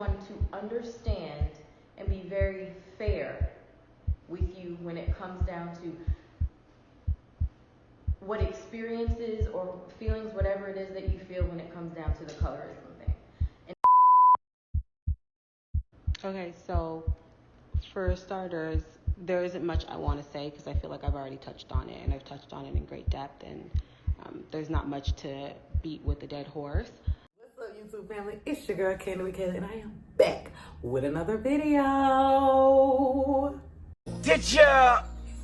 To understand and be very fair with you when it comes down to what experiences or feelings, whatever it is that you feel when it comes down to the colorism thing. Okay, so for starters, there isn't much I want to say because I feel like I've already touched on it, and I've touched on it in great depth, and there's not much to beat with a dead horse. What's up, YouTube family? It's your girl KandidwithKayla, and I am back with another video. Did you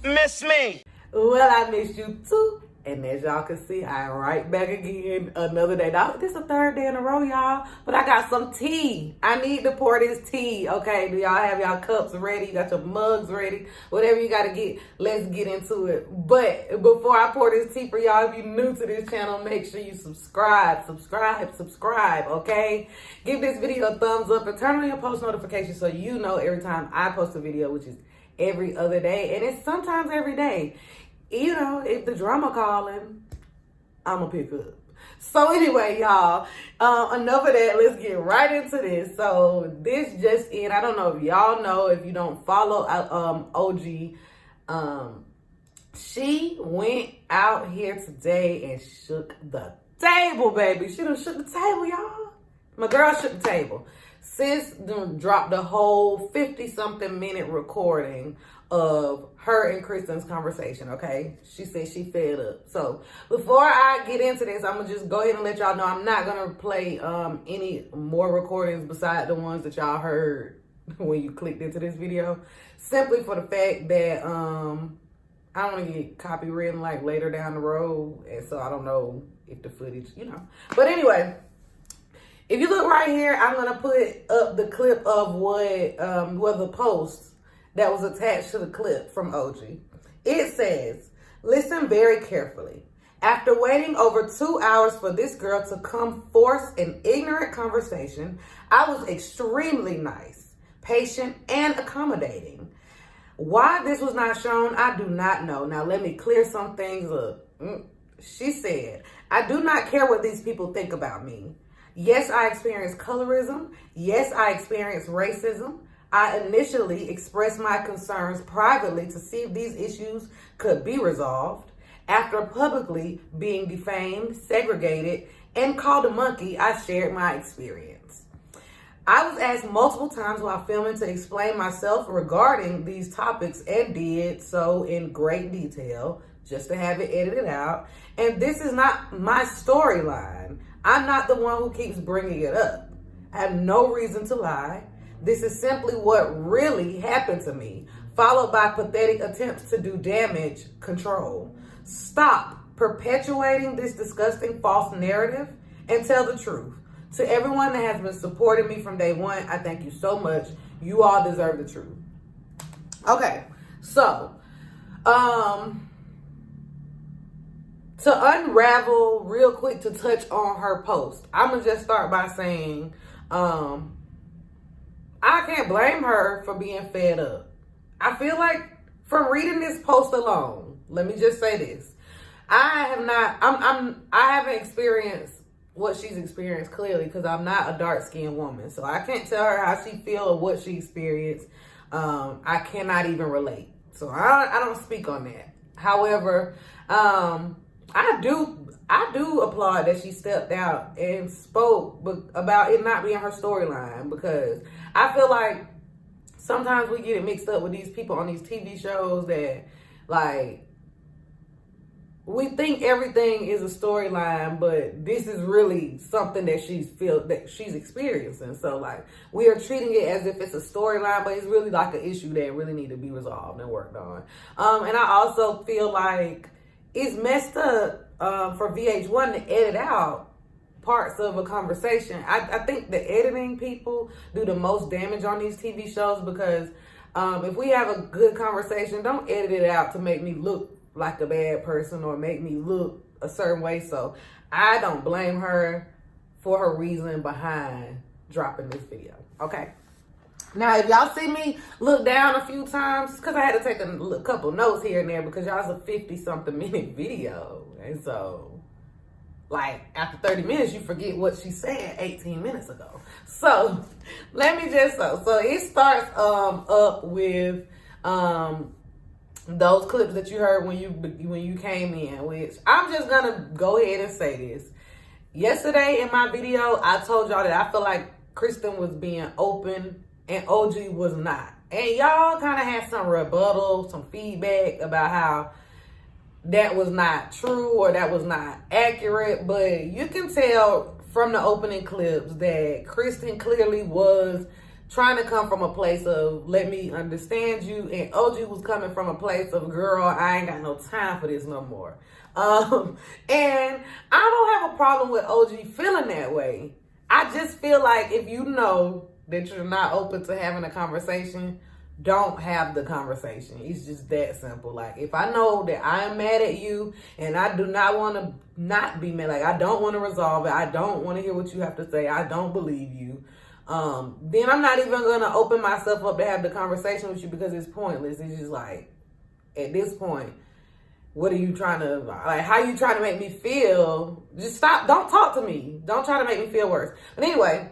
miss me? Well, I missed you too. And as y'all can see, I am right back again another day. Now, this is the third day in a row, y'all. But I got some tea. I need to pour this tea, okay? Do y'all have y'all cups ready? You got your mugs ready? Whatever you got to get, let's get into it. But before I pour this tea for y'all, if you're new to this channel, make sure you subscribe, okay? Give this video a thumbs up and turn on your post notifications so you know every time I post a video, which is every other day. And it's sometimes every day. You know, if the drama calling, I'ma pick up. So anyway, y'all, enough of that. Let's get right into this. So this just in. I don't know if y'all know, if you don't follow OG, she went out here today and shook the table, baby. She done shook the table, y'all. My girl shook the table. Sis done dropped the whole 50-something minute recording of her and Kristin's conversation, okay? She said she fed up. So before I get into this, I'm gonna just go ahead and let y'all know I'm not gonna play any more recordings beside the ones that y'all heard when you clicked into this video, simply for the fact that I don't want to get copywritten like later down the road, and so I don't know if the footage, you know. But anyway, if you look right here, I'm gonna put up the clip of what the post that was attached to the clip from OG. It says, listen very carefully. After waiting over 2 hours for this girl to come force an ignorant conversation, I was extremely nice, patient, and accommodating. Why this was not shown, I do not know. Now let me clear some things up. She said, I do not care what these people think about me. Yes, I experienced colorism. Yes, I experienced racism. I initially expressed my concerns privately to see if these issues could be resolved. After publicly being defamed, segregated, and called a monkey, I shared my experience. I was asked multiple times while filming to explain myself regarding these topics and did so in great detail, just to have it edited out. And this is not my storyline. I'm not the one who keeps bringing it up. I have no reason to lie. This is simply what really happened to me, followed by pathetic attempts to do damage control. Stop perpetuating this disgusting false narrative and tell the truth. To everyone that has been supporting me from day one, I thank you so much. You all deserve the truth. Okay, so, to unravel real quick, to touch on her post, I'm going to just start by saying, I can't blame her for being fed up. I feel like from reading this post alone, let me just say this. I haven't experienced what she's experienced clearly because I'm not a dark-skinned woman. So I can't tell her how she feels or what she experienced. I cannot even relate. So I don't speak on that. However, I do applaud that she stepped out and spoke about it not being her storyline, because I feel like sometimes we get it mixed up with these people on these TV shows that, like, we think everything is a storyline, but this is really something that she's experiencing. So, like, we are treating it as if it's a storyline, but it's really like an issue that really need to be resolved and worked on. And I also feel like it's messed up for VH1 to edit out parts of a conversation. I think the editing people do the most damage on these TV shows, because if we have a good conversation, don't edit it out to make me look like a bad person or make me look a certain way. So I don't blame her for her reason behind dropping this video. Okay. Now, if y'all see me look down a few times, because I had to take a couple notes here and there, because y'all's a 50-something minute video. And so, like, after 30 minutes, you forget what she said 18 minutes ago. So, Let me just so it starts up with those clips that you heard when you came in, which I'm just gonna go ahead and say this. Yesterday in my video, I told y'all that I feel like Kristin was being open and OG was not. And y'all kind of had some rebuttal, some feedback about how that was not true or that was not accurate. But you can tell from the opening clips that Kristin clearly was trying to come from a place of, let me understand you. And OG was coming from a place of, girl, I ain't got no time for this no more. And I don't have a problem with OG feeling that way. I just feel like if you know that you're not open to having a conversation, don't have the conversation. It's just that simple. Like, if I know that I am mad at you and I do not want to not be mad, like I don't want to resolve it, I don't want to hear what you have to say, I don't believe you, then I'm not even going to open myself up to have the conversation with you because it's pointless. It's just like, at this point, what are you trying to, like, how you trying to make me feel? Just stop. Don't talk to me. Don't try to make me feel worse. But anyway,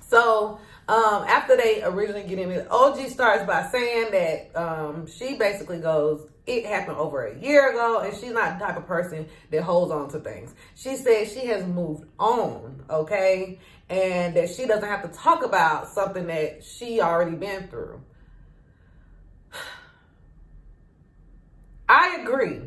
so after they originally get in it, OG starts by saying that she basically goes, it happened over a year ago, and she's not the type of person that holds on to things. She said she has moved on, okay? And that she doesn't have to talk about something that she already been through. I agree.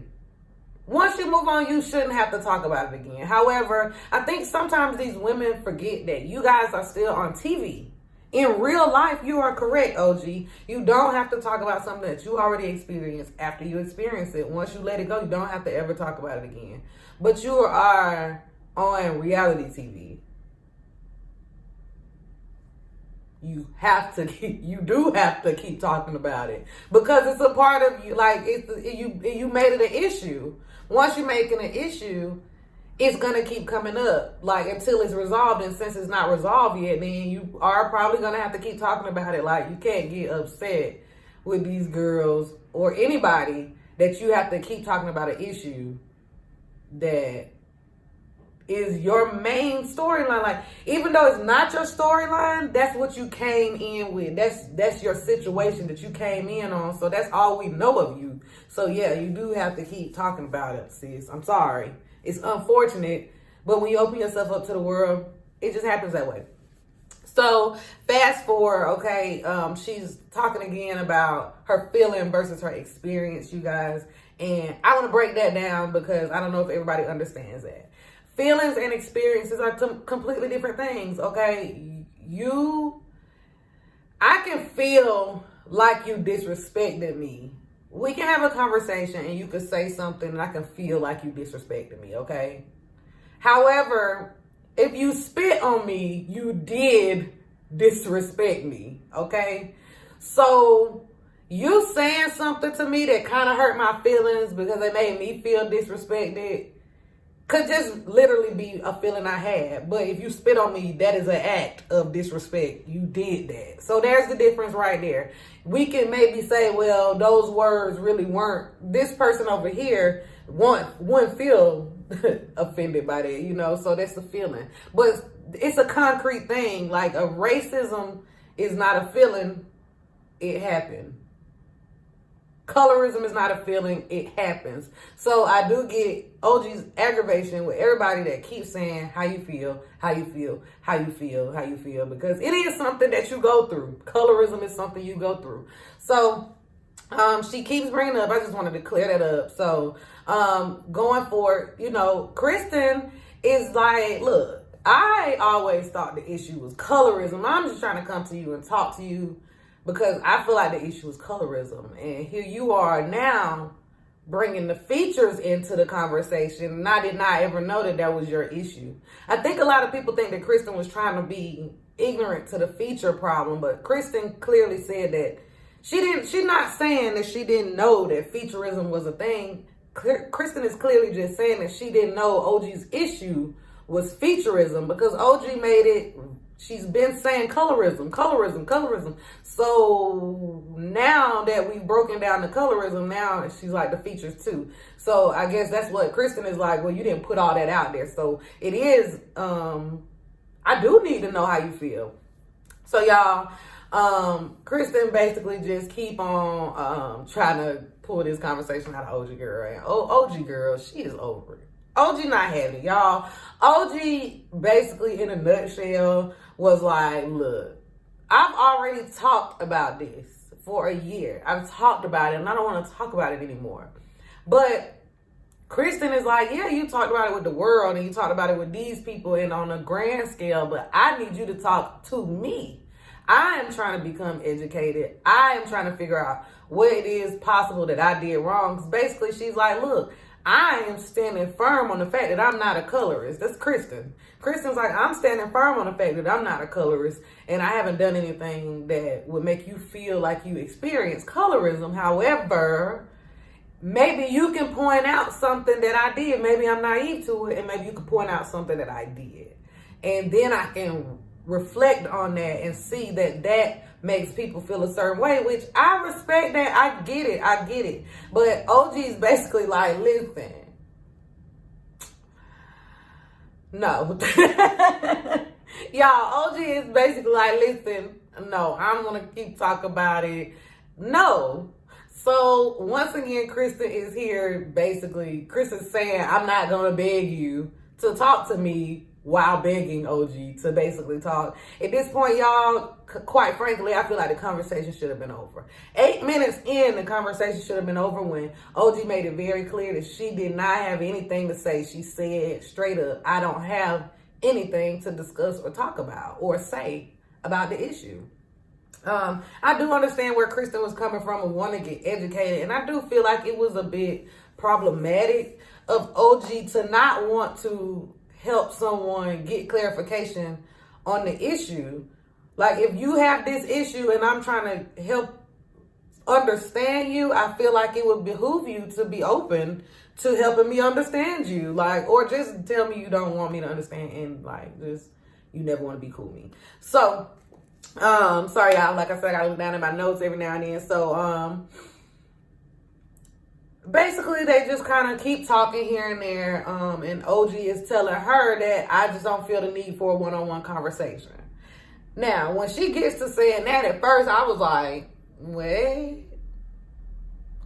Once you move on, you shouldn't have to talk about it again. However, I think sometimes these women forget that you guys are still on TV. In real life, you are correct, OG. You don't have to talk about something that you already experienced after you experience it. Once you let it go, you don't have to ever talk about it again. But you are on reality TV. You do have to keep talking about it because it's a part of you. Like, you made it an issue. Once you make it an issue, it's gonna keep coming up, like, until it's resolved. And since it's not resolved yet, then you are probably gonna have to keep talking about it. Like, you can't get upset with these girls or anybody that you have to keep talking about an issue that is your main storyline. Like, even though it's not your storyline, that's what you came in with. That's your situation that you came in on. So that's all we know of you. So yeah, you do have to keep talking about it, sis. I'm sorry. It's unfortunate, but when you open yourself up to the world, it just happens that way. So fast forward, okay, she's talking again about her feeling versus her experience, you guys. And I want to break that down because I don't know if everybody understands that. Feelings and experiences are completely different things, okay? I can feel like you disrespected me. We can have a conversation and you could say something and I can feel like you disrespected me, okay? However, if you spit on me, you did disrespect me, okay? So you saying something to me that kind of hurt my feelings because it made me feel disrespected could just literally be a feeling I had. But if you spit on me, that is an act of disrespect. You did that. So there's the difference right there. We can maybe say, well, those words really weren't, this person over here wouldn't feel offended by that, you know, so that's the feeling. But it's a concrete thing. Like, a racism is not a feeling, it happened. Colorism is not a feeling, it happens. So I do get OG's aggravation with everybody that keeps saying how you feel, how you feel, how you feel, how you feel, because it is something that you go through. Colorism is something you go through. So she keeps bringing it up. I just wanted to clear that up. So going forward, you know, Kristin is like, look, I always thought the issue was colorism. I'm just trying to come to you and talk to you because I feel like the issue is colorism. And here you are now bringing the features into the conversation. And I did not ever know that that was your issue. I think a lot of people think that Kristin was trying to be ignorant to the feature problem. But Kristin clearly said that she's not saying that she didn't know that featureism was a thing. Kristin is clearly just saying that she didn't know OG's issue was featureism because OG made it. She's been saying colorism. So now that we've broken down the colorism, now she's like the features too. So I guess that's what Kristin is like, well, you didn't put all that out there. So it is, I do need to know how you feel. So y'all, Kristin basically just keep on trying to pull this conversation out of OG girl. And OG girl, she is over it. OG not having it, y'all. OG basically, in a nutshell, was like, look, I've already talked about this for a year. I've talked about it, and I don't want to talk about it anymore. But Kristin is like, yeah, you talked about it with the world, and you talked about it with these people and on a grand scale, but I need you to talk to me. I am trying to become educated. I am trying to figure out what it is possible that I did wrong. Because basically, she's like, look, I am standing firm on the fact that I'm not a colorist. That's Kristin. Kristin's like, I'm standing firm on the fact that I'm not a colorist, and I haven't done anything that would make you feel like you experience colorism. However, maybe you can point out something that I did. Maybe I'm naive to it, and maybe you can point out something that I did. And then I can reflect on that and see that that makes people feel a certain way, which I respect that. I get it. But OG's basically like, listen, no. Y'all, OG is basically like, listen, no, I'm going to keep talking about it. No. So once again, Kristin is here. Basically, Kristin's saying, I'm not going to beg you to talk to me while begging OG to basically talk. At this point, y'all, quite frankly, I feel like the conversation should have been over. 8 minutes in, the conversation should have been over when OG made it very clear that she did not have anything to say. She said straight up, I don't have anything to discuss or talk about or say about the issue. I do understand where Kristin was coming from and want to get educated, and I do feel like it was a bit problematic of OG to not want to help someone get clarification on the issue. Like, if you have this issue and I'm trying to help understand you, I feel like it would behoove you to be open to helping me understand you. Like, or just tell me you don't want me to understand and like just you never want to be cool with me. So sorry y'all, like I said, I gotta look down at my notes every now and then. So basically, they just kind of keep talking here and there, and OG is telling her that I just don't feel the need for a one-on-one conversation. Now, when she gets to saying that, at first I was like, wait,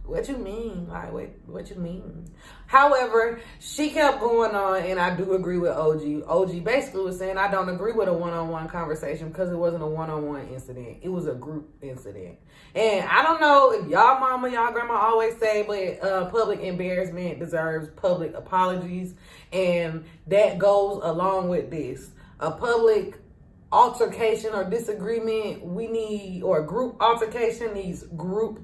what you mean? Like, what you mean? However, she kept going on, and I do agree with OG. OG basically was saying, I don't agree with a one-on-one conversation because it wasn't a one-on-one incident. It was a group incident. And I don't know if y'all mama, y'all grandma always say, but public embarrassment deserves public apologies. And that goes along with this. A public altercation or disagreement, or a group altercation needs group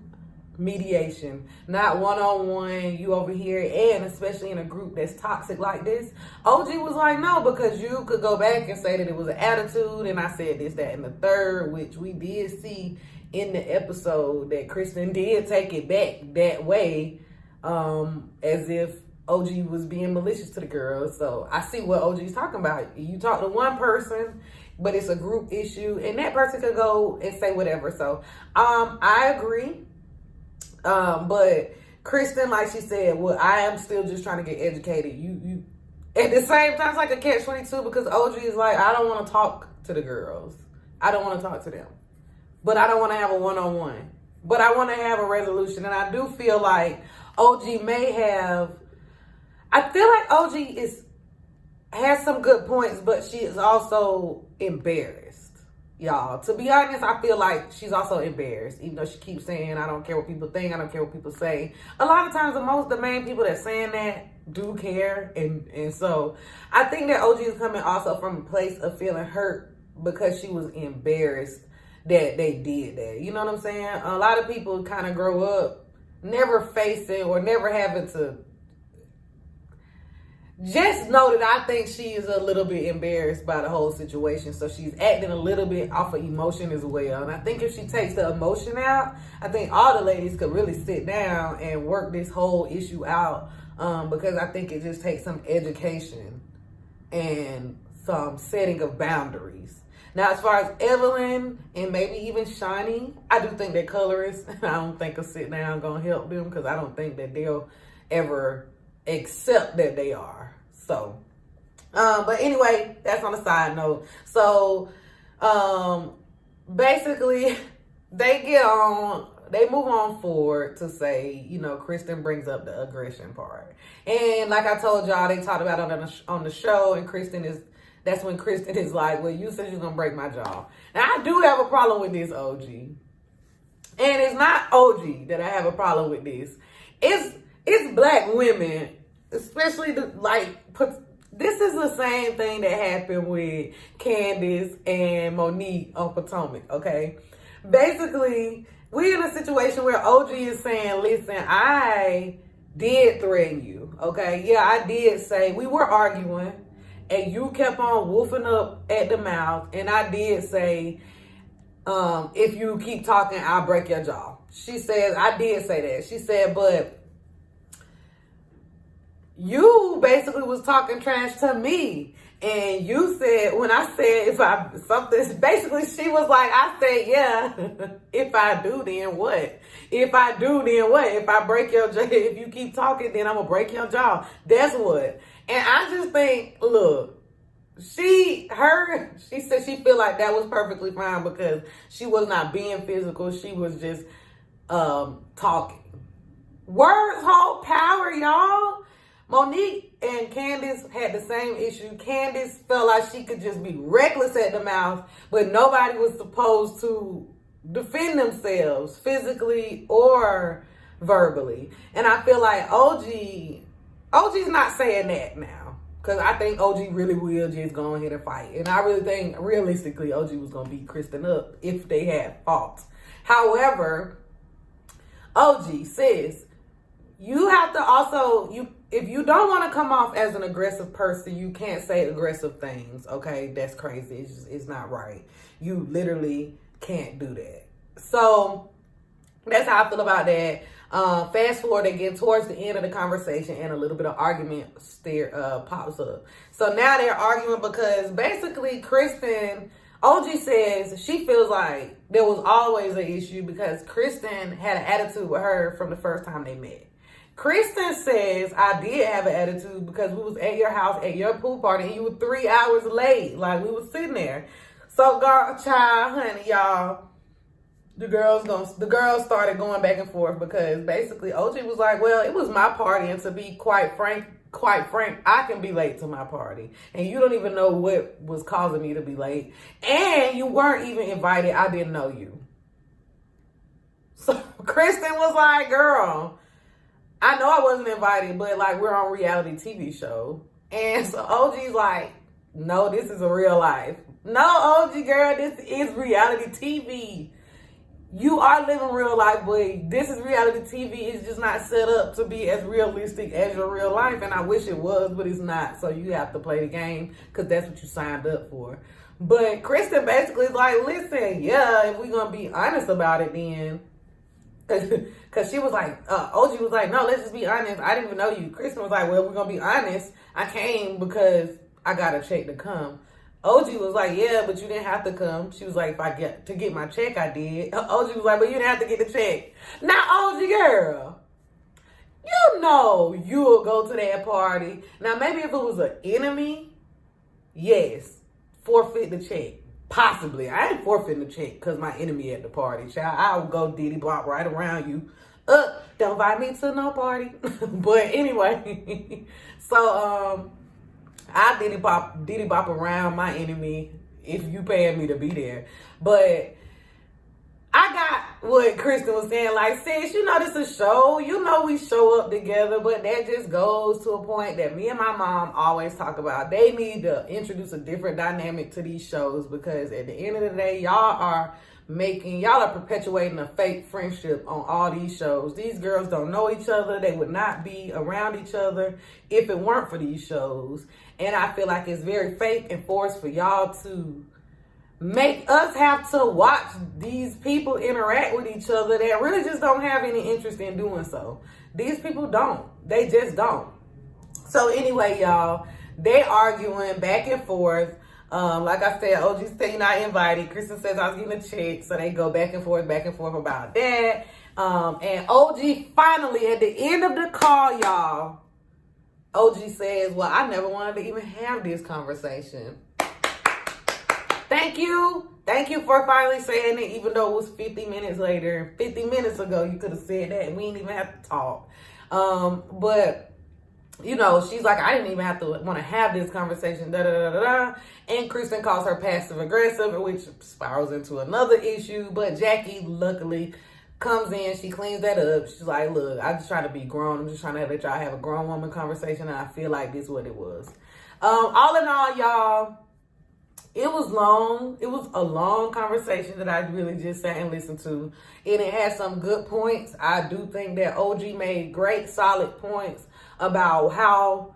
mediation, not one-on-one, you over here, and especially in a group that's toxic like this. OG was like, no, because you could go back and say that it was an attitude, and I said this, that, and the third, which we did see in the episode that Kristin did take it back that way, as if OG was being malicious to the girl. So I see what OG's talking about. You talk to one person, but it's a group issue, and that person could go and say whatever. So I agree. But Kristin, like she said, well, I am still just trying to get educated. You at the same time, it's like a catch-22 because OG is like, I don't want to talk to the girls. I don't want to talk to them. But I don't want to have a one-on-one. But I want to have a resolution. And I do feel like OG may have, I feel like OG has some good points, but she is also embarrassed. Y'all, to be honest, I feel like she's also embarrassed, even though she keeps saying, I don't care what people think, I don't care what people say. A lot of times, the main people that's saying that do care. And so I think that OG is coming also from a place of feeling hurt because she was embarrassed that they did that. You know what I'm saying? A lot of people kind of grow up never facing or never having to. Just know that I think she is a little bit embarrassed by the whole situation. So she's acting a little bit off of emotion as well. And I think if she takes the emotion out, I think all the ladies could really sit down and work this whole issue out. Because I think it just takes some education and some setting of boundaries. Now, as far as Evelyn and maybe even Shaunie, I do think they're colorists. I don't think a sit down gonna help them because I don't think that they'll ever accept that they are. So but anyway, that's on a side note. So basically, they move on forward to say, you know, Kristin brings up the aggression part. And like I told y'all, they talked about it on the show, and that's when Kristin is like, well, you said you're going to break my jaw. Now, I do have a problem with this, OG. And it's not OG that I have a problem with this. It's black women, especially this is the same thing that happened with Candace and Monique on Potomac, okay? Basically, we're in a situation where OG is saying, listen, I did threaten you, okay? Yeah, I did say, we were arguing, and you kept on woofing up at the mouth, and I did say, if you keep talking, I'll break your jaw. She says, I did say that. She said, but you basically was talking trash to me. And you said, when I said, basically she was like, I said, yeah, if I do, then what? If I do, then what? If I break your jaw, if you keep talking, then I'm going to break your jaw. That's what. And I just think, look, she said she feel like that was perfectly fine because she was not being physical. She was just talking. Words hold power, y'all. Monique and Candace had the same issue. Candace felt like she could just be reckless at the mouth, but nobody was supposed to defend themselves physically or verbally. And I feel like OG's not saying that now, because I think OG really will just go ahead and fight. And I really think, realistically, OG was going to beat Kristin up if they had fought. However, OG says, you have to also, if you don't want to come off as an aggressive person, you can't say aggressive things, okay? That's crazy. It's not right. You literally can't do that. So that's how I feel about that. Fast forward again towards the end of the conversation, and a little bit of argument pops up. So now they're arguing because basically Kristin, OG says she feels like there was always an issue because Kristin had an attitude with her from the first time they met. Kristin says, I did have an attitude because we was at your house at your pool party and you were 3 hours late. Like, we was sitting there. So, honey, y'all, the girls started going back and forth because basically OG was like, well, it was my party, and to be quite frank, I can be late to my party. And you don't even know what was causing me to be late. And you weren't even invited. I didn't know you. So Kristin was like, girl, I know I wasn't invited, but like, we're on a reality TV show. And so OG's like, no, this is a real life. No, OG girl, this is reality TV. You are living real life, but this is reality TV. It's just not set up to be as realistic as your real life. And I wish it was, but it's not. So you have to play the game because that's what you signed up for. But Kristin basically is like, listen, yeah, if we're going to be honest about it, then. Because she was like, OG was like, no, let's just be honest. I didn't even know you. Kristin was like, well, we're going to be honest. I came because I got a check to come. OG was like, yeah, but you didn't have to come. She was like, if I get to get my check, I did. OG was like, but you didn't have to get the check. Now, OG girl, you know you will go to that party. Now, maybe if it was an enemy, yes, forfeit the check. Possibly. I ain't forfeiting the check because my enemy at the party, child. I'll go diddy bop right around you. Don't invite me to no party. But anyway, so I diddy bop around my enemy if you paying me to be there. But I got what Kristin was saying, like, sis, you know this is a show. You know we show up together, but that just goes to a point that me and my mom always talk about. They need to introduce a different dynamic to these shows because at the end of the day, y'all are perpetuating a fake friendship on all these shows. These girls don't know each other. They would not be around each other if it weren't for these shows. And I feel like it's very fake and forced for y'all to make us have to watch these people interact with each other that really just don't have any interest in doing so. These people don't. They just don't. So anyway, y'all, they arguing back and forth. Like I said, OG said you're not invited. Kristin says I was getting a check. So they go back and forth about that. And OG finally, at the end of the call, y'all, OG says, well, I never wanted to even have this conversation. Thank you. Thank you for finally saying it, even though it was 50 minutes later. 50 minutes ago, you could have said that, and we didn't even have to talk. But, you know, she's like, I didn't even have to want to have this conversation, da-da-da-da-da. And Kristin calls her passive-aggressive, which spirals into another issue. But Jackie, luckily, comes in. She cleans that up. She's like, look, I'm just trying to be grown. I'm just trying to let y'all have a grown woman conversation, and I feel like this is what it was. All in all, y'all, it was long. It was a long conversation that I really just sat and listened to. And it had some good points. I do think that OG made great, solid points about how,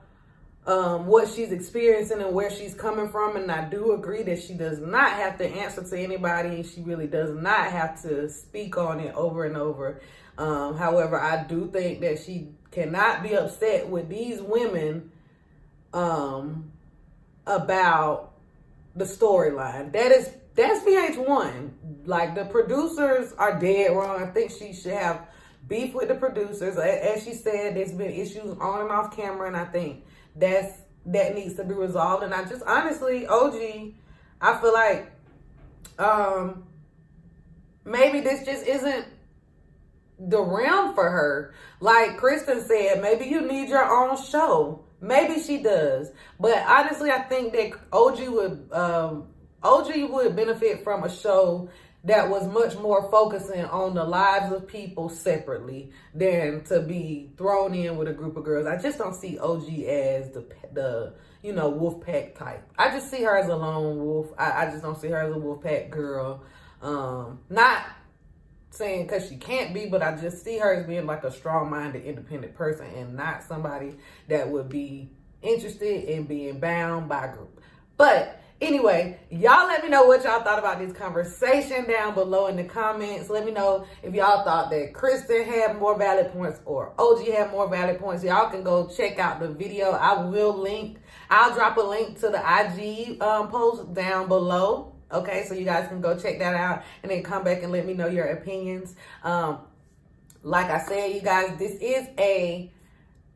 what she's experiencing and where she's coming from. And I do agree that she does not have to answer to anybody. She really does not have to speak on it over and over. However, I do think that she cannot be upset with these women about the storyline. That's VH1. Like, the producers are dead wrong. I think she should have beef with the producers. As she said, there's been issues on and off camera, and I think that needs to be resolved. And I just honestly, OG, I feel like maybe this just isn't the realm for her. Like Kristin said, maybe you need your own show. Maybe she does. But honestly, I think that OG would benefit from a show that was much more focusing on the lives of people separately than to be thrown in with a group of girls. I just don't see OG as the wolf pack type. I just see her as a lone wolf. I just don't see her as a wolf pack girl. Not saying because she can't be, but I just see her as being like a strong-minded, independent person and not somebody that would be interested in being bound by a group. But anyway, y'all let me know what y'all thought about this conversation down below in the comments. Let me know if y'all thought that Kristin had more valid points or OG had more valid points. Y'all can go check out the video. I'll drop a link to the IG post down below. Okay, so you guys can go check that out and then come back and let me know your opinions. Like I said, you guys, this is a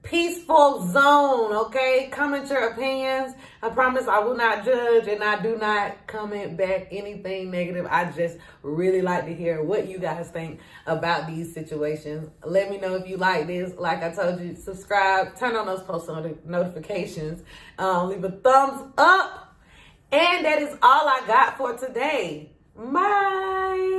peaceful zone, okay? Comment your opinions. I promise I will not judge, and I do not comment back anything negative. I just really like to hear what you guys think about these situations. Let me know if you like this. Like I told you, subscribe, turn on those post notifications, leave a thumbs up. And that is all I got for today. Bye.